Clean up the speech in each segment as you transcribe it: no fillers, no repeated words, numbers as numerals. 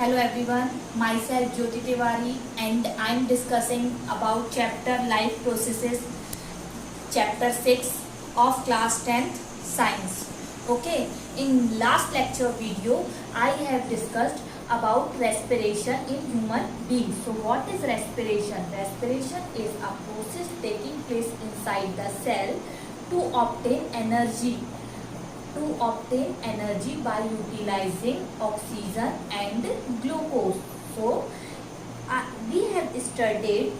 Hello everyone, myself Jyoti Tiwari and I am discussing about chapter Life Processes, chapter 6 of class 10th Science. Okay, in last lecture video, I have discussed about respiration in human beings. So what is respiration? Respiration is a process taking place inside the cell to obtain energy by utilizing oxygen and glucose. So we have studied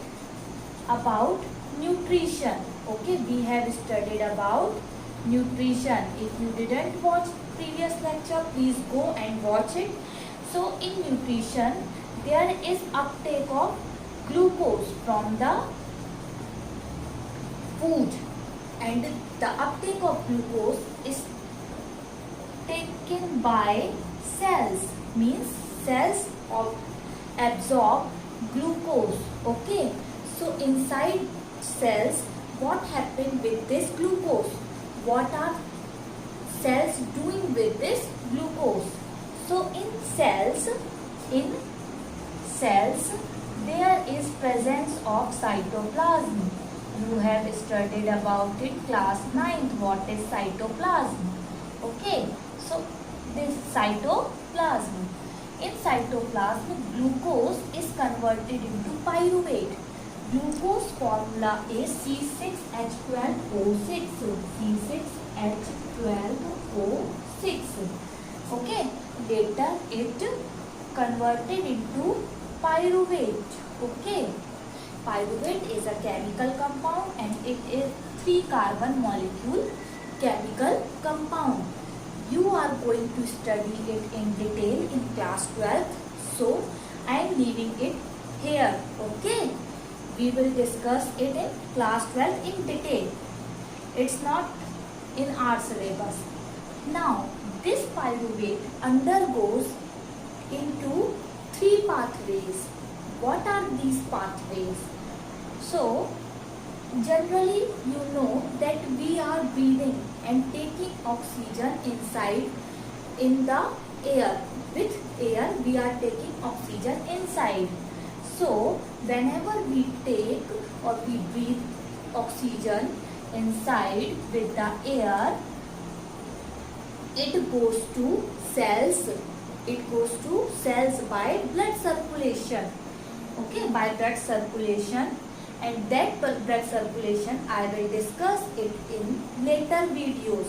about nutrition. Okay, we have studied about nutrition. If you didn't watch previous lecture, please go and watch it. So in nutrition, there is uptake of glucose from the food, and the uptake of glucose is taken by cells, means cells absorb glucose. Okay, so inside cells, what happened with this glucose? What are cells doing with this glucose? So in cells there is presence of cytoplasm. You have studied about it class 9th. What is cytoplasm? Okay, so this cytoplasm. In cytoplasm, glucose is converted into pyruvate. Glucose formula is C6H12O6. C6H12O6. Okay, later it converted into pyruvate. Okay, pyruvate is a chemical compound and it is 3-carbon molecule chemical compound. You are going to study it in detail in class 12. So I am leaving it here. Okay, we will discuss it in class 12 in detail. It's not in our syllabus. Now this pyruvate undergoes into 3 pathways. What are these pathways? So generally you know that we are breathing and taking oxygen inside in the air. With air we are taking oxygen inside. So whenever we take or we breathe oxygen inside with the air, it goes to cells. It goes to cells by blood circulation. Okay, by blood circulation. And that blood circulation I will discuss it in later videos.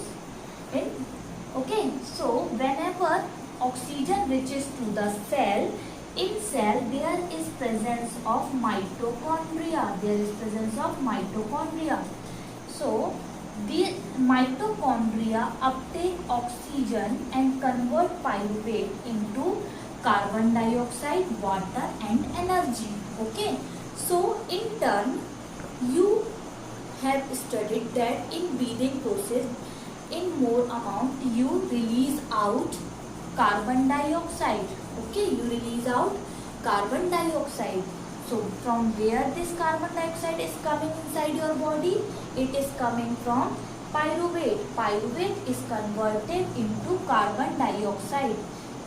Okay, so whenever oxygen reaches to the cell, in cell there is presence of mitochondria. So the mitochondria uptake oxygen and convert pyruvate into carbon dioxide, water and energy. Okay. So in turn, you have studied that in breathing process, in more amount you release out carbon dioxide. Okay, you release out carbon dioxide. So from where this carbon dioxide is coming inside your body? It is coming from pyruvate. Pyruvate is converted into carbon dioxide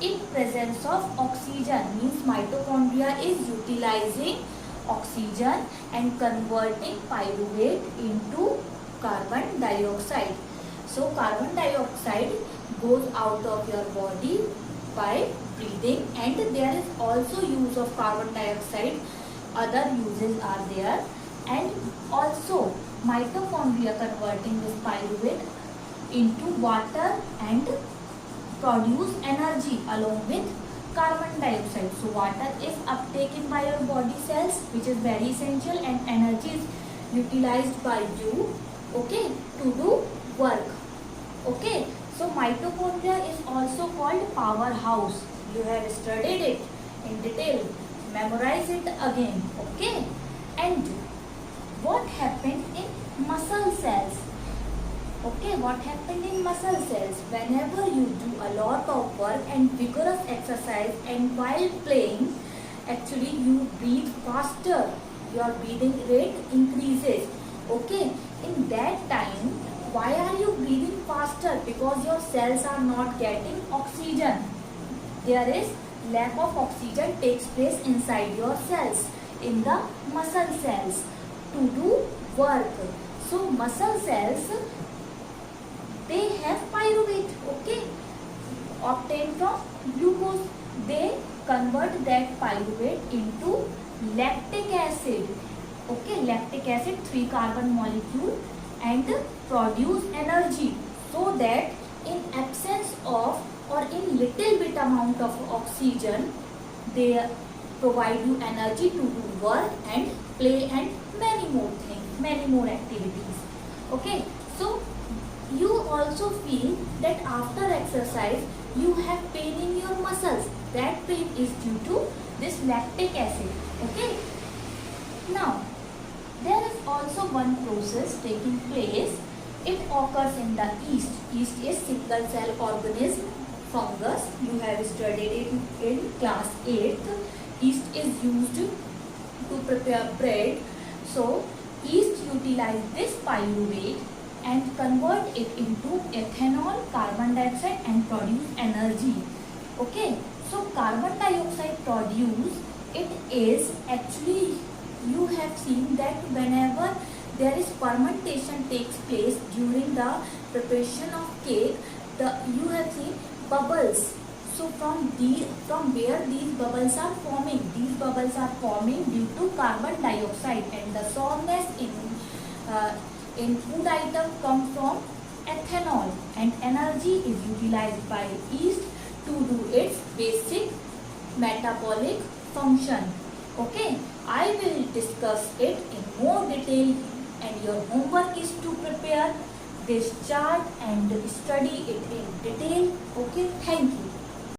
in presence of oxygen, means mitochondria is utilizing oxygen and converting pyruvate into carbon dioxide. So carbon dioxide goes out of your body by breathing, and there is also use of carbon dioxide. Other uses are there, and also mitochondria converting this pyruvate into water and produce energy along with carbon dioxide. So water is uptaken by your body cells, which is very essential, and energy is utilized by you, okay, to do work. Okay, so mitochondria is also called powerhouse. You have studied it in detail. Memorize it again. Okay, and what happened in muscle cells? Okay, what happened in muscle cells? Whenever you do a lot of work and vigorous exercise, and while playing, actually you breathe faster. Your breathing rate increases. Okay, in that time, why are you breathing faster? Because your cells are not getting oxygen. There is lack of oxygen takes place inside your cells, in the muscle cells, to do work. So muscle cells, they have pyruvate, okay, obtained from glucose. They convert that pyruvate into lactic acid, okay, lactic acid, 3 carbon molecule, and produce energy, so that in absence of or in little bit amount of oxygen, they provide you energy to do work and play and many more things, many more activities. Okay, so you also feel that after exercise you have pain in your muscles. That pain is due to this lactic acid. Okay, now there is also one process taking place. It occurs in the yeast. Yeast is single cell organism, fungus. You have studied it in class 8th. Yeast is used to prepare bread. So yeast utilize this pyruvate and convert it into ethanol, carbon dioxide, and produce energy. Okay, so carbon dioxide produce, it is actually, you have seen that whenever there is fermentation takes place during the preparation of cake, you have seen bubbles. So from where these bubbles are forming? These bubbles are forming due to carbon dioxide, and the sourness in food item comes from ethanol, and energy is utilized by yeast to do its basic metabolic function. Okay, I will discuss it in more detail, and your homework is to prepare this chart and study it in detail. Okay, thank you.